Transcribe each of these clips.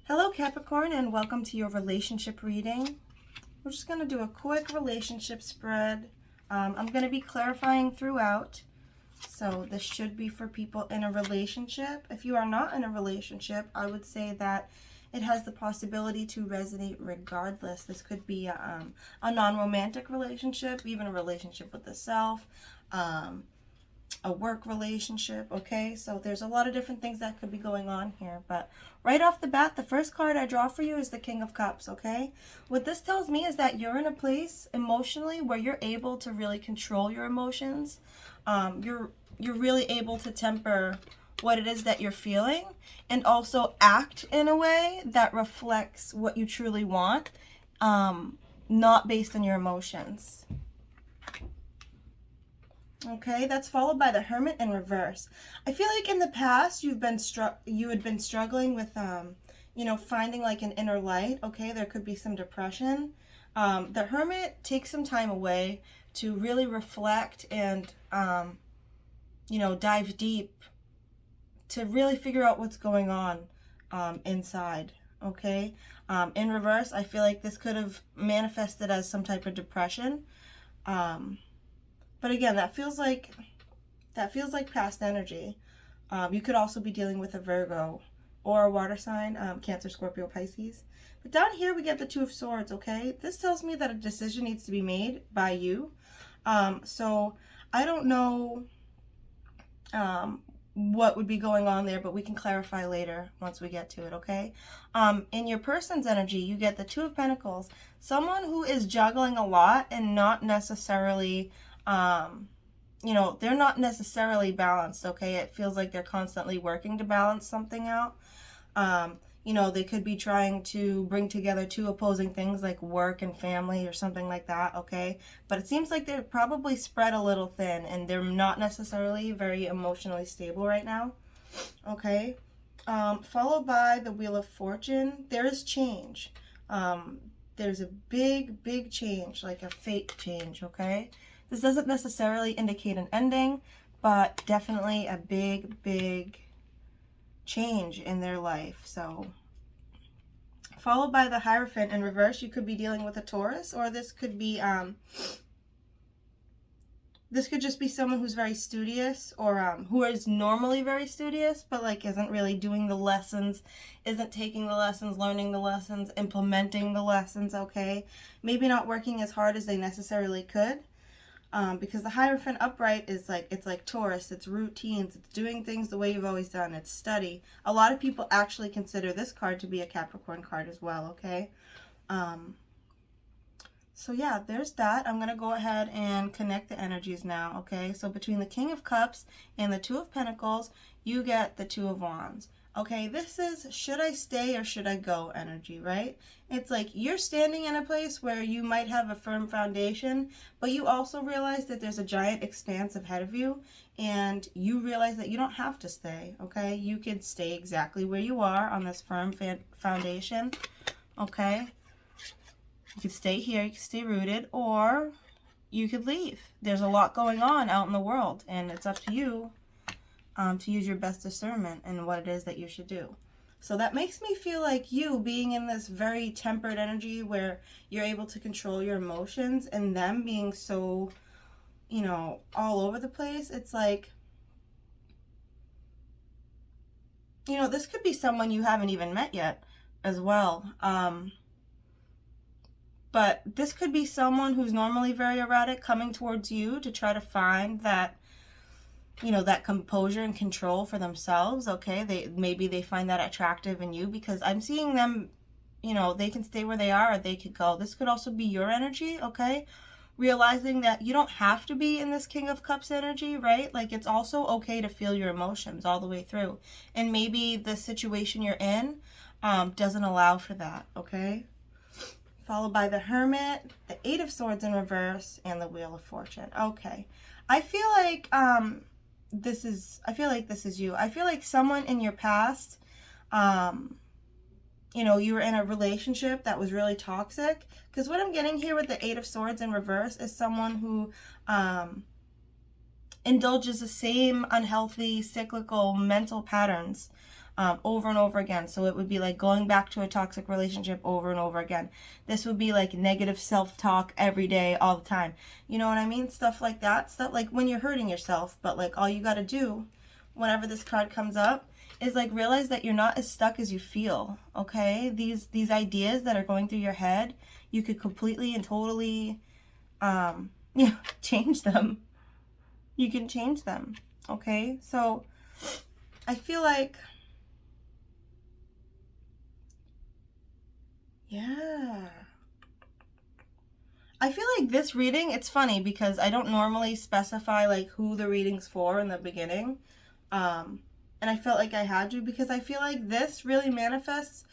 Hello Capricorn, and welcome to your relationship reading. We're just going to do a quick relationship spread. I'm going to be clarifying throughout, so this should be for people in a relationship. If you are not in a relationship, I would say that it has the possibility to resonate regardless. This could be a non-romantic relationship, even a relationship with the self, a work relationship, okay? So there's a lot of different things that could be going on here, but right off the bat, the first card I draw for you is the King of Cups, okay? What this tells me is that you're in a place emotionally where you're able to really control your emotions. You're really able to temper what it is that you're feeling and also act in a way that reflects what you truly want, not based on your emotions. Okay, that's followed by the Hermit in reverse. I feel like in the past you had been struggling with finding like an inner light. Okay, there could be some depression. The Hermit takes some time away to really reflect and dive deep to really figure out what's going on inside. Okay, in reverse, I feel like this could have manifested as some type of depression. But again, that feels like past energy. You could also be dealing with a Virgo or a water sign, Cancer, Scorpio, Pisces. But down here we get the Two of Swords, okay? This tells me that a decision needs to be made by you. So I don't know what would be going on there, but we can clarify later once we get to it, okay? In your person's energy, you get the Two of Pentacles. Someone who is juggling a lot and not necessarily... they're not necessarily balanced, okay? It feels like they're constantly working to balance something out. They could be trying to bring together two opposing things like work and family or something like that, okay? But it seems like they're probably spread a little thin and they're not necessarily very emotionally stable right now, okay? Followed by the Wheel of Fortune. There is change. There's a big change, like a fate change, okay? This doesn't necessarily indicate an ending, but definitely a big change in their life. So, followed by the Hierophant in reverse, you could be dealing with a Taurus, or this could be, this could just be someone who's very studious, or who is normally very studious, but like isn't really doing the lessons, isn't taking the lessons, learning the lessons, implementing the lessons, okay? Maybe not working as hard as they necessarily could. Because the Hierophant upright is it's like Taurus, it's routines, it's doing things the way you've always done, it's study. A lot of people actually consider this card to be a Capricorn card as well, okay? So yeah, there's that. I'm going to go ahead and connect the energies now, okay? So between the King of Cups and the Two of Pentacles, you get the Two of Wands. Okay, this is should I stay or should I go energy, right? It's like you're standing in a place where you might have a firm foundation, but you also realize that there's a giant expanse ahead of you, and you realize that you don't have to stay, okay? You could stay exactly where you are on this firm foundation, okay? You could stay here, you could stay rooted, or you could leave. There's a lot going on out in the world, and it's up to you to use your best discernment in what it is that you should do. So that makes me feel like you being in this very tempered energy where you're able to control your emotions, and them being so, all over the place. It's like, this could be someone you haven't even met yet as well. But this could be someone who's normally very erratic coming towards you to try to find that, that composure and control for themselves, okay? Maybe they find that attractive in you, because I'm seeing them, they can stay where they are or they could go. This could also be your energy, okay? Realizing that you don't have to be in this King of Cups energy, right? Like, it's also okay to feel your emotions all the way through. And maybe the situation you're in doesn't allow for that, okay? Followed by the Hermit, the Eight of Swords in reverse, and the Wheel of Fortune. Okay. I feel like this is you. I feel like someone in your past, you were in a relationship that was really toxic. Because what I'm getting here with the Eight of Swords in reverse is someone who indulges the same unhealthy, cyclical mental patterns over and over again. So it would be like going back to a toxic relationship over and over again. This would be like negative self-talk every day, all the time. You know what I mean? Stuff like that. Stuff like when you're hurting yourself, but like all you got to do whenever this card comes up is like realize that you're not as stuck as you feel, okay? These ideas that are going through your head, you could completely and totally change them. You can change them, okay? So I feel like, yeah. I feel like this reading, it's funny because I don't normally specify like who the reading's for in the beginning. And I felt like I had to because I feel like this really manifests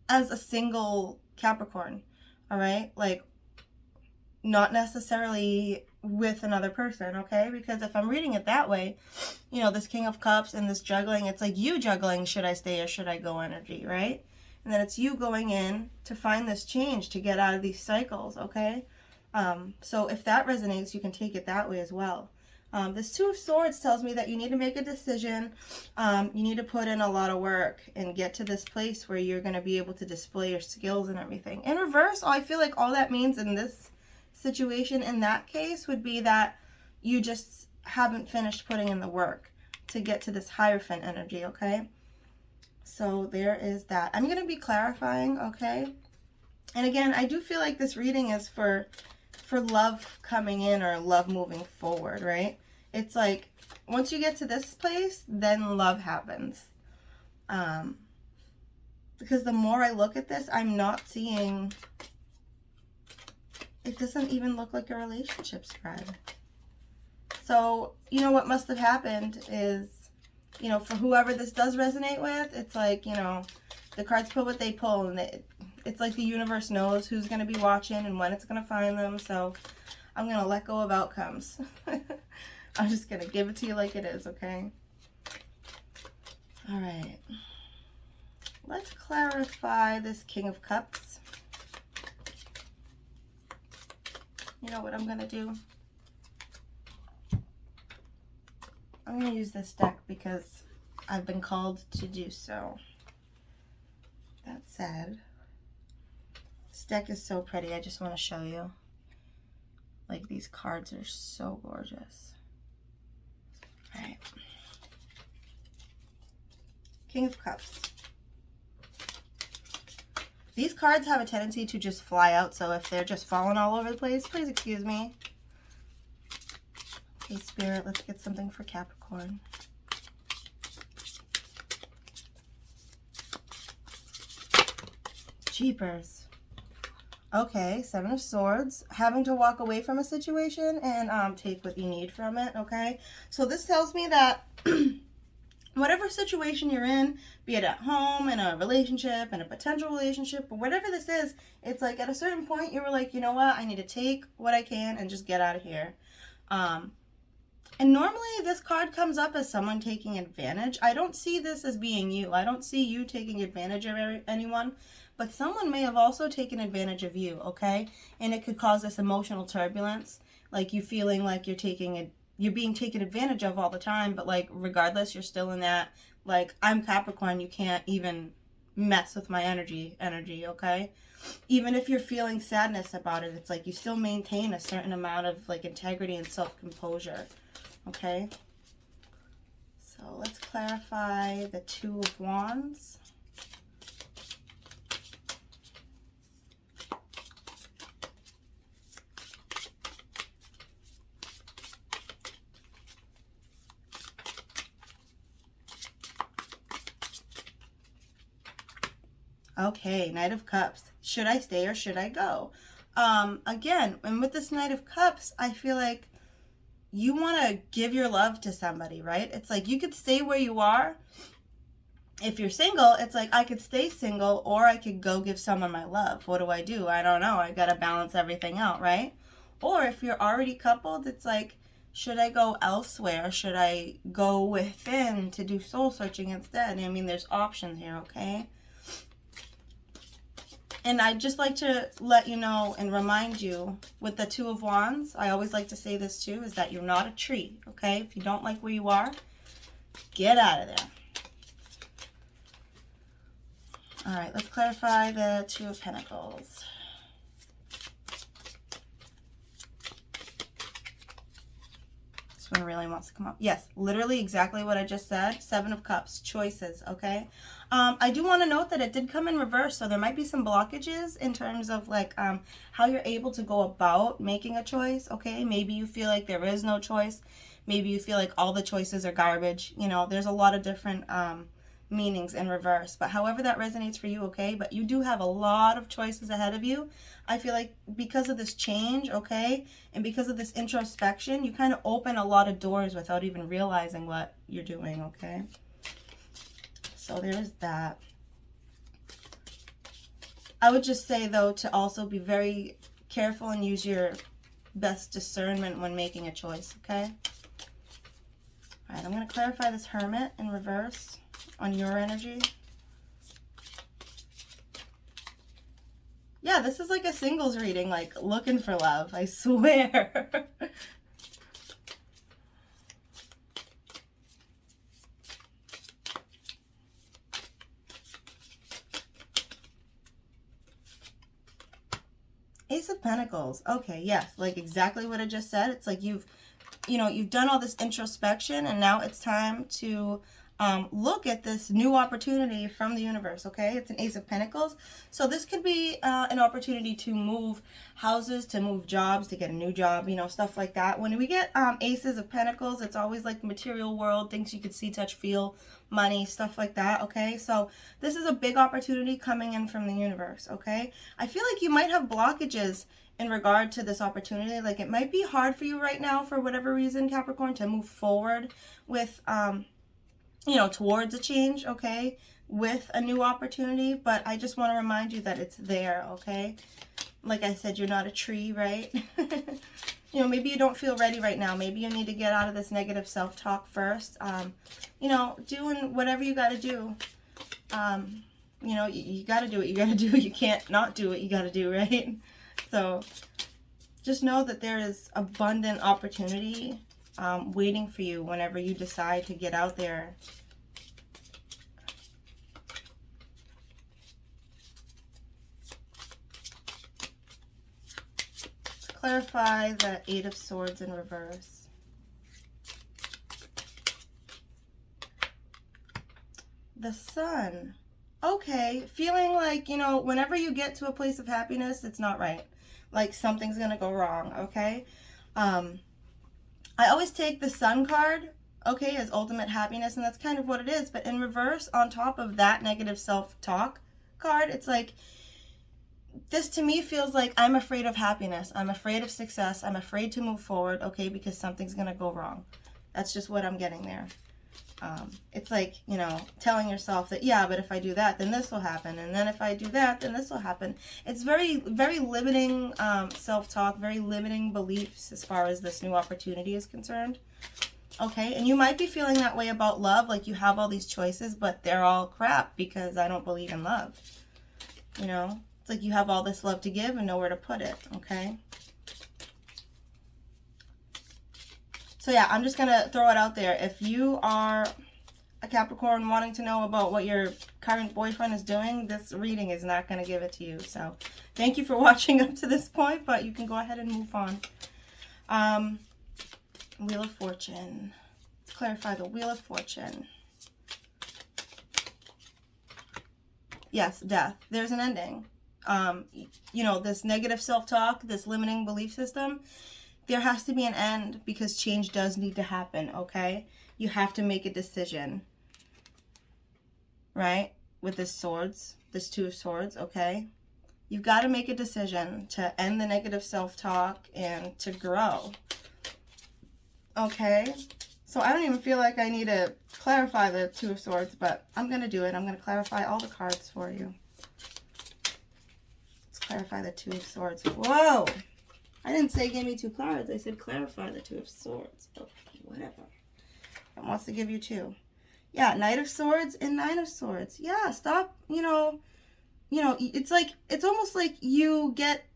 as a single Capricorn, all right? Like, not necessarily with another person, okay? Because if I'm reading it that way, you know, this King of Cups and this juggling, it's like you juggling, should I stay or should I go energy, right? And then it's you going in to find this change, to get out of these cycles, okay? So if that resonates, you can take it that way as well. This Two of Swords tells me that you need to make a decision. You need to put in a lot of work and get to this place where you're going to be able to display your skills and everything. In reverse, I feel like all that means in this situation, in that case, would be that you just haven't finished putting in the work to get to this Hierophant energy, okay? So there is that. I'm going to be clarifying, okay? And again, I do feel like this reading is for love coming in or love moving forward, right? It's like once you get to this place, then love happens. Because the more I look at this, I'm not seeing, it doesn't even look like a relationship spread. So, you know, what must have happened is, you know, for whoever this does resonate with, it's like, you know, the cards pull what they pull, and it's like the universe knows who's going to be watching and when it's going to find them. So I'm going to let go of outcomes. I'm just going to give it to you like it is, okay? All right. Let's clarify this King of Cups. You know what I'm going to do? I'm going to use this deck because I've been called to do so. That said, this deck is so pretty. I just want to show you. Like, these cards are so gorgeous. All right. King of Cups. These cards have a tendency to just fly out, so if they're just falling all over the place, please excuse me. Okay, Spirit, let's get something for Capricorn. Jeepers. Okay, Seven of Swords. Having to walk away from a situation and take what you need from it, okay? So this tells me that whatever situation you're in, be it at home, in a relationship, in a potential relationship, or whatever this is, it's like at a certain point you were like, you know what, I need to take what I can and just get out of here. And normally this card comes up as someone taking advantage. I don't see this as being you. I don't see you taking advantage of anyone, but someone may have also taken advantage of you, okay? And it could cause this emotional turbulence, like you feeling like you're being taken advantage of all the time, but like regardless, you're still in that, like, I'm Capricorn, you can't even mess with my energy, okay? Even if you're feeling sadness about it, it's like you still maintain a certain amount of like integrity and self-composure, okay? So let's clarify the Two of Wands. Okay, Knight of Cups. Should I stay or should I go? Again, and with this Knight of Cups, I feel like you want to give your love to somebody, right? It's like you could stay where you are. If you're single, it's like I could stay single or I could go give someone my love. What do? I don't know. I got to balance everything out, right? Or if you're already coupled, it's like, should I go elsewhere? Should I go within to do soul searching instead? I mean, there's options here, okay? And I'd just like to let you know and remind you with the Two of Wands, I always like to say this too, is that you're not a tree, okay? If you don't like where you are, get out of there. All right, let's clarify the Two of Pentacles. This one really wants to come up. Yes, literally exactly what I just said. Seven of Cups, choices, okay? I do want to note that it did come in reverse, so there might be some blockages in terms of like how you're able to go about making a choice, okay? Maybe you feel like there is no choice. Maybe you feel like all the choices are garbage. You know, there's a lot of different meanings in reverse, but however that resonates for you, okay? But you do have a lot of choices ahead of you. I feel like because of this change, okay, and because of this introspection, you kind of open a lot of doors without even realizing what you're doing, okay? So there's that. I would just say, though, to also be very careful and use your best discernment when making a choice, okay? All right, I'm going to clarify this Hermit in reverse on your energy. Yeah, this is like a singles reading, like looking for love, I swear. Ace of Pentacles. Okay, yes, like exactly what I just said. It's like you've done all this introspection, and now it's time to look at this new opportunity from the universe, okay? It's an Ace of Pentacles. So this could be an opportunity to move houses, to move jobs, to get a new job, you know, stuff like that. When we get Aces of Pentacles, it's always like the material world, things you could see, touch, feel, money, stuff like that, okay? So this is a big opportunity coming in from the universe, okay? I feel like you might have blockages in regard to this opportunity. Like it might be hard for you right now for whatever reason, Capricorn, to move forward with you know, towards a change, okay, with a new opportunity, but I just want to remind you that it's there, okay? Like I said, you're not a tree, right? You know, maybe you don't feel ready right now. Maybe you need to get out of this negative self-talk first. You know, doing whatever you got to do. You know, you got to do what you got to do. You can't not do what you got to do, right? So just know that there is abundant opportunity waiting for you whenever you decide to get out there. Clarify the Eight of Swords in reverse. The Sun. Okay, feeling like, you know, whenever you get to a place of happiness, it's not right. Like something's gonna go wrong, okay? I always take the Sun card, okay, as ultimate happiness, and that's kind of what it is. But in reverse, on top of that negative self-talk card, it's like, this to me feels like I'm afraid of happiness. I'm afraid of success. I'm afraid to move forward, okay, because something's going to go wrong. That's just what I'm getting there. It's like, you know, telling yourself that, yeah, but if I do that, then this will happen. And then if I do that, then this will happen. It's very, very limiting self-talk, very limiting beliefs as far as this new opportunity is concerned. Okay, and you might be feeling that way about love, like you have all these choices, but they're all crap because I don't believe in love. You know, it's like you have all this love to give and nowhere to put it, okay? So yeah, I'm just going to throw it out there. If you are a Capricorn wanting to know about what your current boyfriend is doing, this reading is not going to give it to you. So thank you for watching up to this point, but you can go ahead and move on. Wheel of Fortune. Let's clarify the Wheel of Fortune. Yes, death. There's an ending. You know, this negative self-talk, this limiting belief system, there has to be an end because change does need to happen, okay? You have to make a decision, right? With this swords, this Two of Swords, okay? You've got to make a decision to end the negative self-talk and to grow, okay? So I don't even feel like I need to clarify the Two of Swords, but I'm going to do it. I'm going to clarify all the cards for you. Let's clarify the Two of Swords. Whoa! I didn't say give me two cards. I said clarify the Two of Swords. Okay, whatever. It wants to give you two. Yeah, Knight of Swords and Nine of Swords. Yeah, stop, you know, you know, it's like, it's almost like you get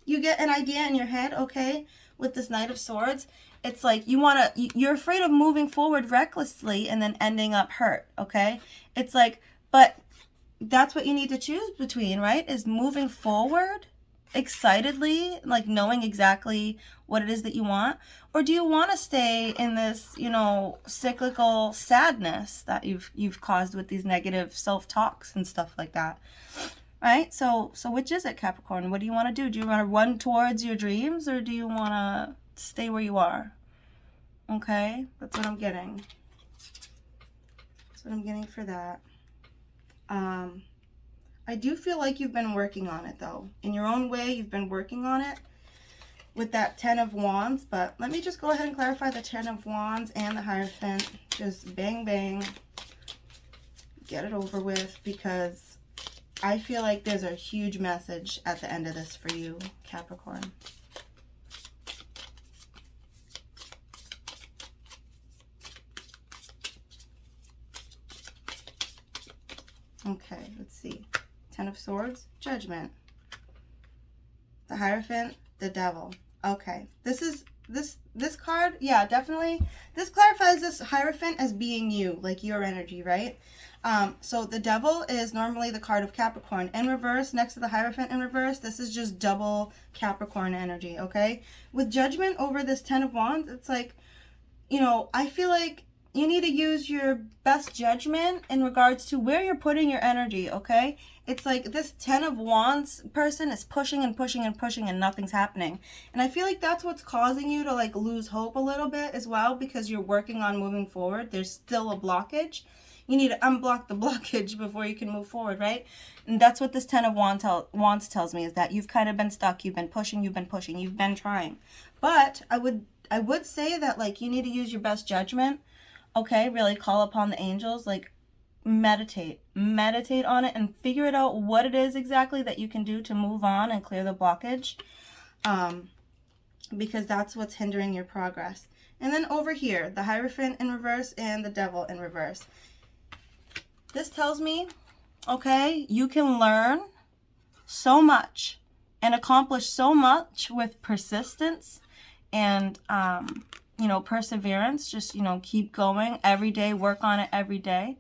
an idea in your head, okay, with this Knight of Swords. It's like you're afraid of moving forward recklessly and then ending up hurt, okay? It's like, but that's what you need to choose between, right? Is moving forward excitedly, like knowing exactly what it is that you want, or do you want to stay in this, you know, cyclical sadness that you've caused with these negative self-talks and stuff like that, right? So which is it, Capricorn? What do you want to do? Do you want to run towards your dreams, or do you want to stay where you are? Okay, that's what I'm getting. That's what I'm getting for that. I do feel like you've been working on it, though. In your own way, you've been working on it with that 10 of Wands. But let me just go ahead and clarify the 10 of Wands and the Hierophant. Just bang, bang. Get it over with, because I feel like there's a huge message at the end of this for you, Capricorn. Okay, let's see. 10 of Swords, Judgment. The Hierophant, the Devil. Okay, this card, yeah, definitely. This clarifies this Hierophant as being you, like your energy, right? So the Devil is normally the card of Capricorn in reverse, next to the Hierophant in reverse. This is just double Capricorn energy, okay? With Judgment over this 10 of Wands, it's like, you know, I feel like you need to use your best judgment in regards to where you're putting your energy, okay? It's like this 10 of Wands person is pushing and pushing and pushing and nothing's happening. And I feel like that's what's causing you to like lose hope a little bit as well, because you're working on moving forward. There's still a blockage. You need to unblock the blockage before you can move forward, right? And that's what this 10 of Wands tells me, is that you've kind of been stuck. You've been pushing, you've been trying. But I would say that like you need to use your best judgment. Okay, really call upon the angels, like meditate on it and figure it out what it is exactly that you can do to move on and clear the blockage, because that's what's hindering your progress. And then over here, the Hierophant in reverse and the Devil in reverse. This tells me, okay, you can learn so much and accomplish so much with persistence and you know, perseverance. Just, you know, keep going every day, work on it every day,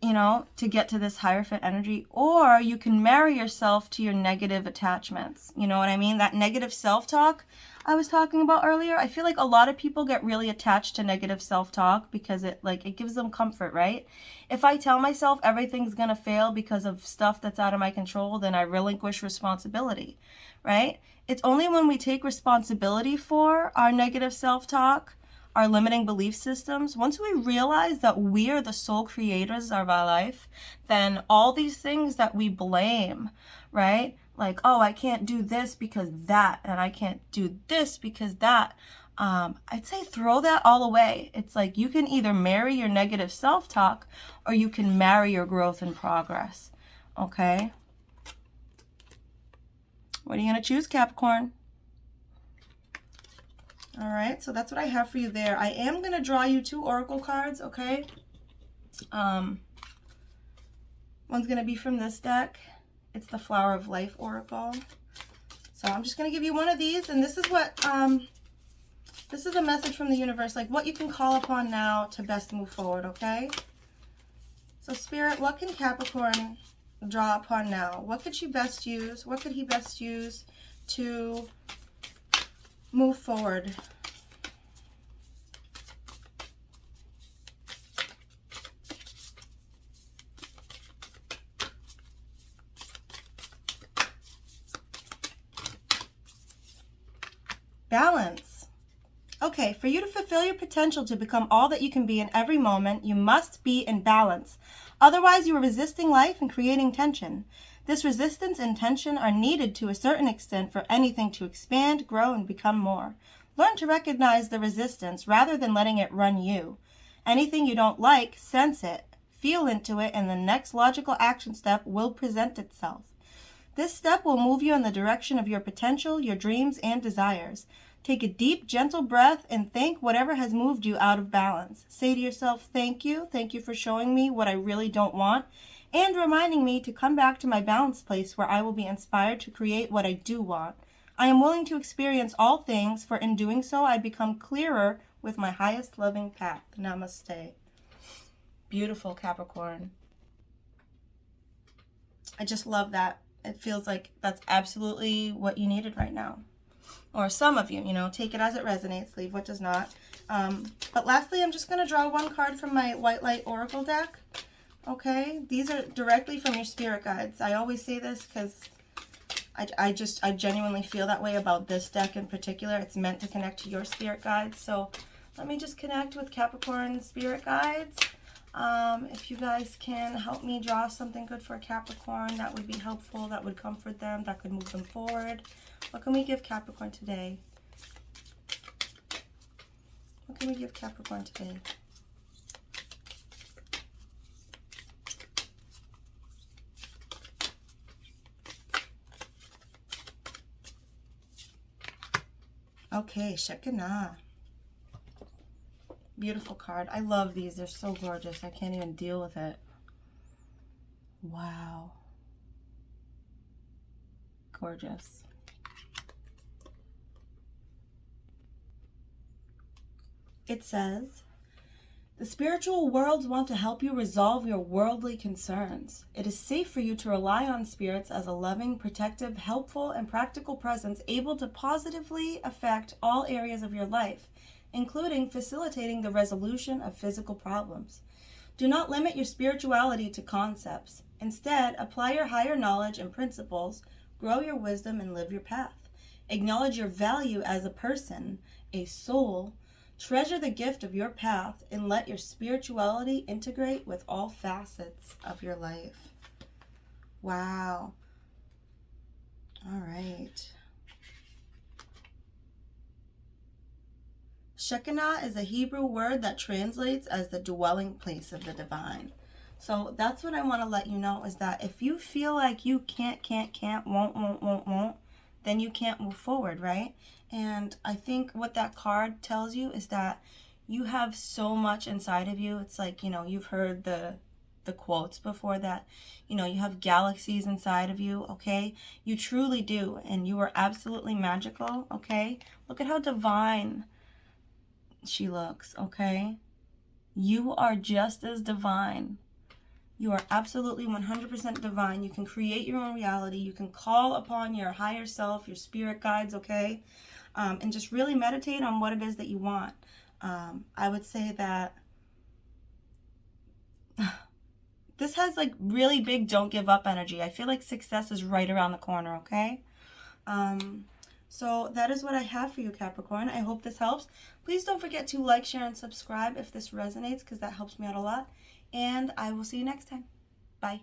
you know, to get to this Hierophant energy. Or you can marry yourself to your negative attachments. You know what I mean? That negative self-talk I was talking about earlier. I feel like a lot of people get really attached to negative self-talk because it gives them comfort, right? If I tell myself everything's gonna fail because of stuff that's out of my control, then I relinquish responsibility, right? It's only when we take responsibility for our negative self-talk, our limiting belief systems, once we realize that we are the sole creators of our life, then all these things that we blame, right? Like, oh, I can't do this because that, and I can't do this because that. I'd say throw that all away. It's like you can either marry your negative self-talk or you can marry your growth and progress, okay? What are you going to choose, Capricorn? All right, so that's what I have for you there. I am going to draw you 2 oracle cards, okay? One's going to be from this deck. It's the Flower of Life Oracle. So I'm just going to give you one of these, and this is what, this is a message from the universe, like what you can call upon now to best move forward, okay? So Spirit, what can Capricorn draw upon now? What could she best use? What could he best use to move forward? Balance. Okay, for you to fulfill your potential to become all that you can be in every moment, you must be in balance. Otherwise, you are resisting life and creating tension. This resistance and tension are needed to a certain extent for anything to expand, grow, and become more. Learn to recognize the resistance rather than letting it run you. Anything you don't like, sense it, feel into it, and the next logical action step will present itself. This step will move you in the direction of your potential, your dreams, and desires. Take a deep, gentle breath and thank whatever has moved you out of balance. Say to yourself, thank you. Thank you for showing me what I really don't want and reminding me to come back to my balanced place where I will be inspired to create what I do want. I am willing to experience all things, for in doing so I become clearer with my highest loving path. Namaste. Beautiful, Capricorn. I just love that. It feels like that's absolutely what you needed right now. Or some of you, you know, take it as it resonates, leave what does not. But lastly, I'm just going to draw one card from my White Light Oracle deck. Okay, these are directly from your spirit guides. I always say this because I genuinely feel that way about this deck in particular. It's meant to connect to your spirit guides. So let me just connect with Capricorn spirit guides. If you guys can help me draw something good for Capricorn, that would be helpful. That would comfort them. That could move them forward. What can we give Capricorn today? What can we give Capricorn today? Okay, Shekinah. Beautiful card. I love these. They're so gorgeous. I can't even deal with it. Wow. Gorgeous. It says, the spiritual worlds want to help you resolve your worldly concerns. It is safe for you to rely on spirits as a loving, protective, helpful, and practical presence able to positively affect all areas of your life, including facilitating the resolution of physical problems. Do not limit your spirituality to concepts. Instead, apply your higher knowledge and principles, grow your wisdom, and live your path. Acknowledge your value as a person, a soul. Treasure the gift of your path and let your spirituality integrate with all facets of your life. Wow. All right. Shekinah is a Hebrew word that translates as the dwelling place of the divine. So that's what I want to let you know, is that if you feel like you can't, won't, then you can't move forward, right? And I think what that card tells you is that you have so much inside of you. It's like, you know, you've heard the quotes before that, you know, you have galaxies inside of you, okay? You truly do, and you are absolutely magical, okay? Look at how divine she looks, okay? You are just as divine. You are absolutely 100% divine. You can create your own reality. You can call upon your higher self, your spirit guides, okay? And just really meditate on what it is that you want. I would say that this has like really big don't give up energy. I feel like success is right around the corner, okay? So that is what I have for you, Capricorn. I hope this helps. Please don't forget to like, share, and subscribe if this resonates, because that helps me out a lot. And I will see you next time. Bye.